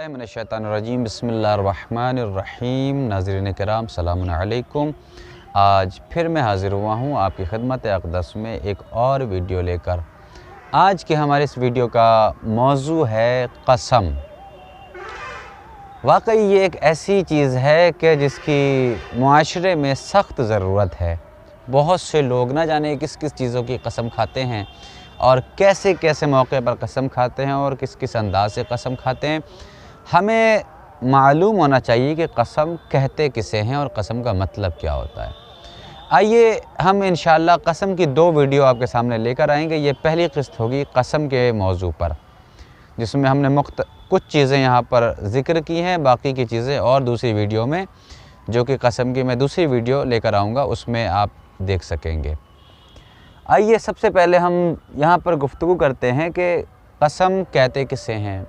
मिनश्शैतानिर्रजीम बिस्मिल्लाहिर्रहमानिर्रहीम। नाज़रीन किराम सलाम अलैकुम। आज फिर मैं हाज़िर हुआ हूँ आपकी खिदमत अक़दस में एक और वीडियो लेकर। आज के हमारे इस वीडियो का मौजू है कसम। वाकई ये एक ऐसी चीज़ है कि जिसकी मुआशरे में सख्त ज़रूरत है। बहुत से लोग ना जाने किस किस चीज़ों की कसम खाते हैं और कैसे कैसे मौके पर कसम खाते हैं और किस किस अंदाज से कसम खाते हैं। हमें मालूम होना चाहिए कि कसम कहते किसे हैं और कसम का मतलब क्या होता है। आइए हम इंशाअल्लाह कसम की दो वीडियो आपके सामने लेकर आएंगे। ये पहली किस्त होगी कसम के मौजू पर, जिसमें हमने कुछ चीज़ें यहाँ पर ज़िक्र की हैं, बाकी की चीज़ें और दूसरी वीडियो में, जो कि कसम की मैं दूसरी वीडियो लेकर आऊँगा, उसमें आप देख सकेंगे। आइए सबसे पहले हम यहाँ पर गुफ्तगू करते हैं कि कसम कहते किसे हैं।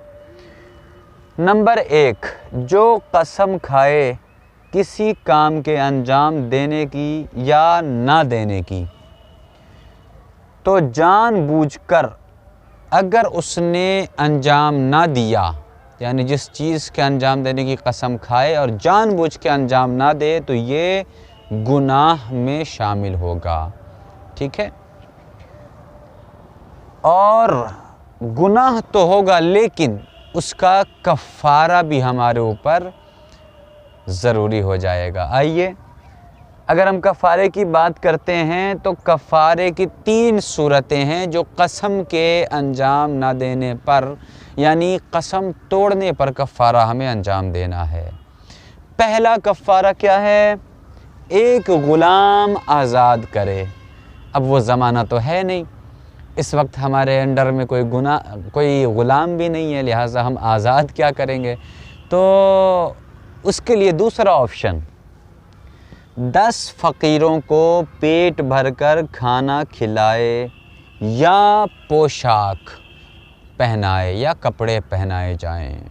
नंबर एक, जो कसम खाए किसी काम के अंजाम देने की या ना देने की, तो जानबूझकर अगर उसने अंजाम ना दिया, यानी जिस चीज़ के अंजाम देने की कसम खाए और जानबूझ के अंजाम ना दे, तो ये गुनाह में शामिल होगा। ठीक है, और गुनाह तो होगा लेकिन उसका कफ़ारा भी हमारे ऊपर ज़रूरी हो जाएगा। आइए अगर हम कफ़ारे की बात करते हैं तो कफ़ारे की 3 सूरतें हैं जो कसम के अंजाम ना देने पर, यानी कसम तोड़ने पर कफ़ारा हमें अंजाम देना है। पहला कफ़ारा क्या है? एक ग़ुलाम आज़ाद करे। अब वो ज़माना तो है नहीं, इस वक्त हमारे अंडर में कोई ग़ुलाम भी नहीं है, लिहाजा हम आज़ाद क्या करेंगे। तो उसके लिए दूसरा ऑप्शन, 10 फ़कीरों को पेट भरकर खाना खिलाए या पोशाक पहनाए या कपड़े पहनाए जाएं।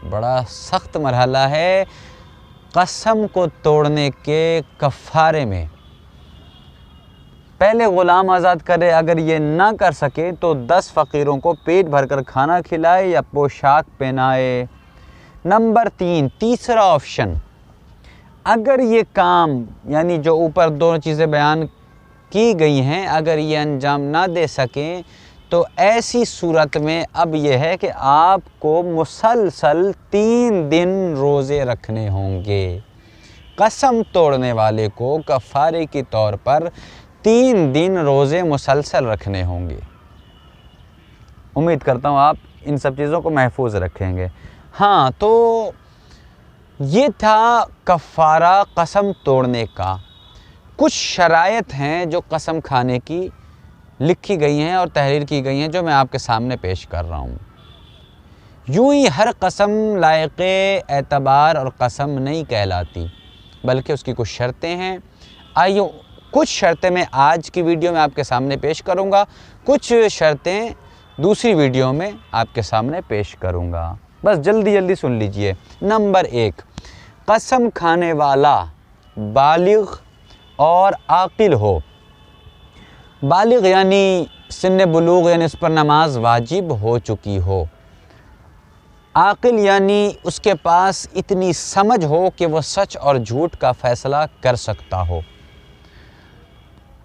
बड़ा सख्त मरहला है कसम को तोड़ने के कफ़ारे में। पहले ग़ुलाम आज़ाद करे, अगर ये ना कर सके तो 10 फ़कीरों को पेट भरकर खाना खिलाए या पोशाक पहनाए। नंबर 3, तीसरा ऑप्शन, अगर ये काम, यानी जो ऊपर दोनों चीज़ें बयान की गई हैं, अगर ये अंजाम ना दे सकें तो ऐसी सूरत में अब यह है कि आपको मुसलसल 3 दिन रोज़े रखने होंगे। कसम तोड़ने वाले को कफ़ारे के तौर पर 3 दिन रोज़े मुसलसल रखने होंगे। उम्मीद करता हूँ आप इन सब चीज़ों को महफूज रखेंगे। हाँ, तो ये था कफ़ारा कसम तोड़ने का। कुछ शराइत हैं जो कसम खाने की लिखी गई हैं और तहरीर की गई हैं, जो मैं आपके सामने पेश कर रहा हूँ। यूँ ही हर कसम लायक़े एतबार और कसम नहीं कहलाती, बल्कि उसकी कुछ शर्तें हैं। आइए कुछ शर्तें मैं आज की वीडियो में आपके सामने पेश करूँगा, कुछ शर्तें दूसरी वीडियो में आपके सामने पेश करूँगा। बस जल्दी जल्दी सुन लीजिए। नंबर 1, कसम खाने वाला बालिग़ और आक़िल हो। बालिग़ यानी सिन्न बुलूग़, यानी इस पर नमाज वाजिब हो चुकी हो। आक़िल यानी उसके पास इतनी समझ हो कि वह सच और झूठ का फ़ैसला कर सकता हो।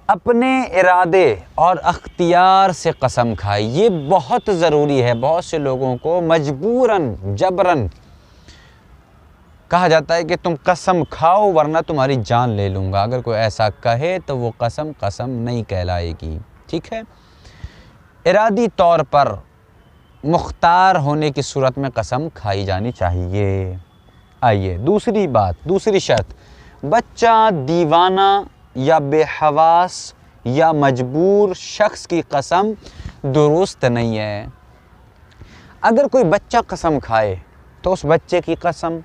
अपने इरादे और अख्तियार से कसम खाए, ये बहुत ज़रूरी है। बहुत से लोगों को मजबूरन जबरन कहा जाता है कि तुम कसम खाओ वरना तुम्हारी जान ले लूँगा। अगर कोई ऐसा कहे तो वो कसम नहीं कहलाएगी। ठीक है, इरादी तौर पर मुख्तार होने की सूरत में कसम खाई जानी चाहिए। आइए दूसरी शर्त, बच्चा, दीवाना या बेहवास या मजबूर शख्स की कसम दुरुस्त नहीं है। अगर कोई बच्चा कसम खाए तो उस बच्चे की कसम,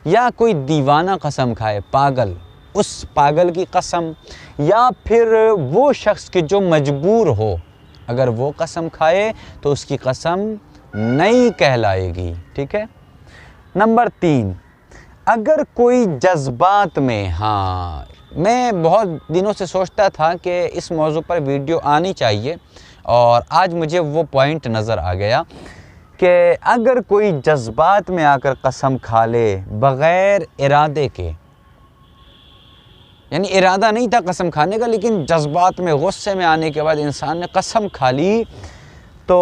या कोई दीवाना कसम खाए, पागल, उस पागल की कसम, या फिर वो शख्स की जो मजबूर हो, अगर वो कसम खाए तो उसकी कसम नहीं कहलाएगी। ठीक है। नंबर 3, अगर कोई जज्बात में, हाँ, मैं बहुत दिनों से सोचता था कि इस मौजू पर वीडियो आनी चाहिए और आज मुझे वो पॉइंट नज़र आ गया کہ اگر کوئی جذبات میں آ کر قسم کھا لے بغیر ارادے کے، یعنی ارادہ نہیں تھا قسم کھانے کا، لیکن جذبات میں غصے میں آنے کے بعد انسان نے قسم کھا لی، تو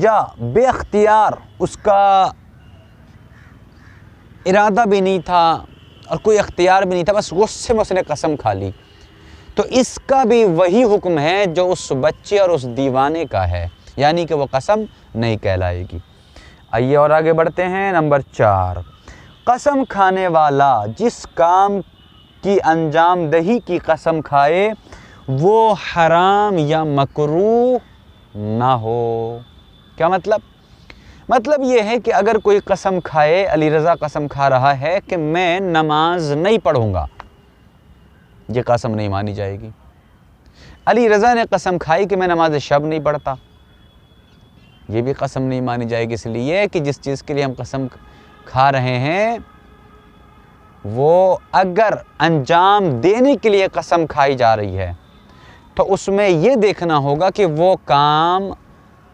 یا بے اختیار اس کا ارادہ بھی نہیں تھا اور کوئی اختیار بھی نہیں تھا، بس غصے میں اس نے قسم کھا لی، تو اس کا بھی وہی حکم ہے جو اس بچے اور اس دیوانے کا ہے، یعنی کہ وہ قسم نہیں کہلائے گی۔ آئیے اور آگے بڑھتے ہیں۔ نمبر 4، قسم کھانے والا جس کام کی انجام دہی کی قسم کھائے وہ حرام یا مکروہ نہ ہو۔ کیا مطلب یہ ہے کہ اگر کوئی قسم کھائے، علی رضا قسم کھا رہا ہے کہ میں نماز نہیں پڑھوں گا، یہ قسم نہیں مانی جائے گی۔ علی رضا نے قسم کھائی کہ میں نماز شب نہیں پڑھتا، یہ بھی قسم نہیں مانی جائے گی، اس لیے کہ جس چیز کے لیے ہم قسم کھا رہے ہیں وہ اگر انجام دینے کے لیے قسم کھائی جا رہی ہے تو اس میں یہ دیکھنا ہوگا کہ وہ کام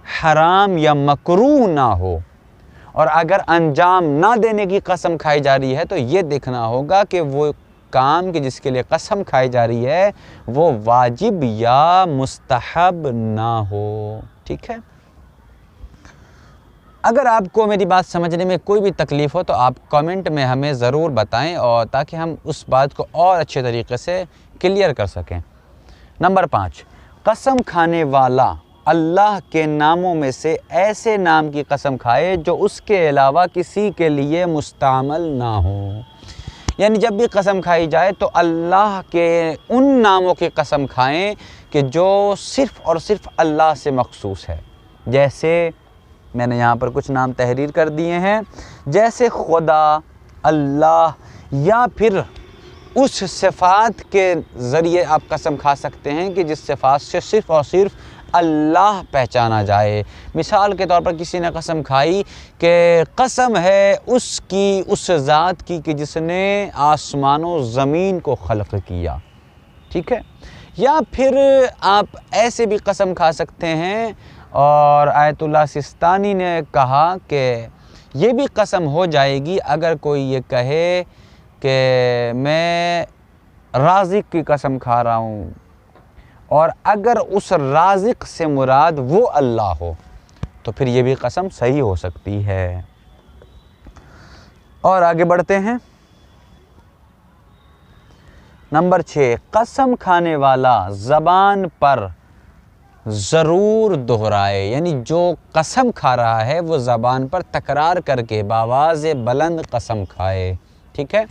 حرام یا مکروہ نہ ہو، اور اگر انجام نہ دینے کی قسم کھائی جا رہی ہے تو یہ دیکھنا ہوگا کہ وہ کام کہ جس کے لیے قسم کھائی جا رہی ہے وہ واجب یا مستحب نہ ہو۔ ٹھیک ہے، اگر آپ کو میری بات سمجھنے میں کوئی بھی تکلیف ہو تو آپ کامنٹ میں ہمیں ضرور بتائیں، اور تاکہ ہم اس بات کو اور اچھے طریقے سے کلیئر کر سکیں۔ نمبر 5، قسم کھانے والا اللہ کے ناموں میں سے ایسے نام کی قسم کھائے جو اس کے علاوہ کسی کے لیے مستعمل نہ ہو، یعنی جب بھی قسم کھائی جائے تو اللہ کے ان ناموں کی قسم کھائیں کہ جو صرف اور صرف اللہ سے مخصوص ہے۔ جیسے میں نے یہاں پر کچھ نام تحریر کر دیے ہیں، جیسے خدا، اللہ، یا پھر اس صفات کے ذریعے آپ قسم کھا سکتے ہیں کہ جس صفات سے صرف اور صرف اللہ پہچانا جائے۔ مثال کے طور پر کسی نے قسم کھائی کہ قسم ہے اس ذات کی کہ جس نے آسمان و زمین کو خلق کیا۔ ٹھیک ہے، یا پھر آپ ایسے بھی قسم کھا سکتے ہیں، اور آیت اللہ سستانی نے کہا کہ یہ بھی قسم ہو جائے گی اگر کوئی یہ کہے کہ میں رازق کی قسم کھا رہا ہوں، اور اگر اس رازق سے مراد وہ اللہ ہو تو پھر یہ بھی قسم صحیح ہو سکتی ہے۔ اور آگے بڑھتے ہیں۔ نمبر 6، قسم کھانے والا زبان پر ضرور دہرائے، یعنی جو قسم کھا رہا ہے وہ زبان پر تکرار کر کے بآواز بلند قسم کھائے۔ ٹھیک ہے،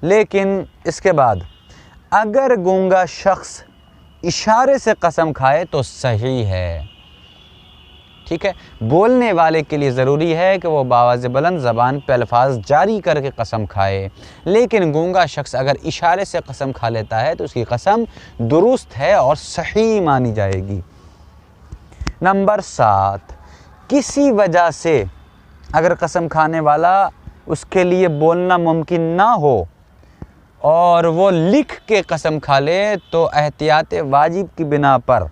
لیکن اس کے بعد اگر گونگا شخص اشارے سے قسم کھائے تو صحیح ہے۔ ٹھیک ہے، بولنے والے کے لیے ضروری ہے کہ وہ بآواز بلند زبان پہ الفاظ جاری کر کے قسم کھائے، لیکن گونگا شخص اگر اشارے سے قسم کھا لیتا ہے تو اس کی قسم درست ہے اور صحیح مانی جائے گی۔ نمبر 7، کسی وجہ سے اگر قسم کھانے والا اس کے لیے بولنا ممکن نہ ہو اور وہ لکھ کے قسم کھا لے تو احتیاط واجب کی بنا پر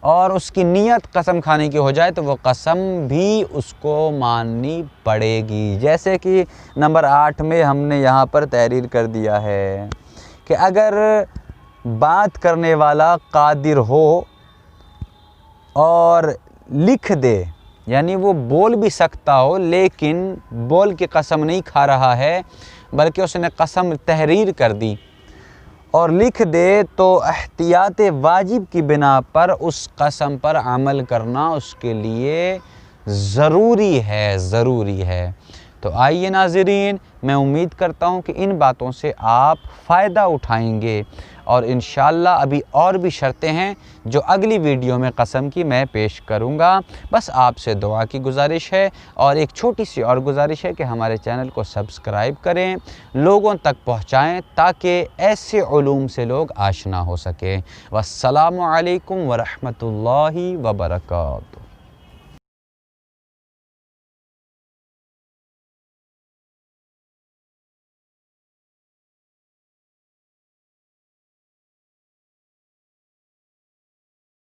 اور اس کی نیت قسم کھانے کی ہو جائے تو وہ قسم بھی اس کو ماننی پڑے گی۔ جیسے کہ نمبر 8 میں ہم نے یہاں پر تحریر کر دیا ہے کہ اگر بات کرنے والا قادر ہو اور لکھ دے، یعنی وہ بول بھی سکتا ہو لیکن بول کے قسم نہیں کھا رہا ہے بلکہ اس نے قسم تحریر کر دی اور لکھ دے، تو احتیاط واجب کی بنا پر اس قسم پر عمل کرنا اس کے لیے ضروری ہے۔ تو آئیے ناظرین، میں امید کرتا ہوں کہ ان باتوں سے آپ فائدہ اٹھائیں گے، اور انشاءاللہ ابھی اور بھی شرطیں ہیں جو اگلی ویڈیو میں قسم کی میں پیش کروں گا۔ بس آپ سے دعا کی گزارش ہے، اور ایک چھوٹی سی اور گزارش ہے کہ ہمارے چینل کو سبسکرائب کریں، لوگوں تک پہنچائیں تاکہ ایسے علوم سے لوگ آشنا ہو سکیں۔ والسلام علیکم ورحمۃ اللہ وبرکاتہ۔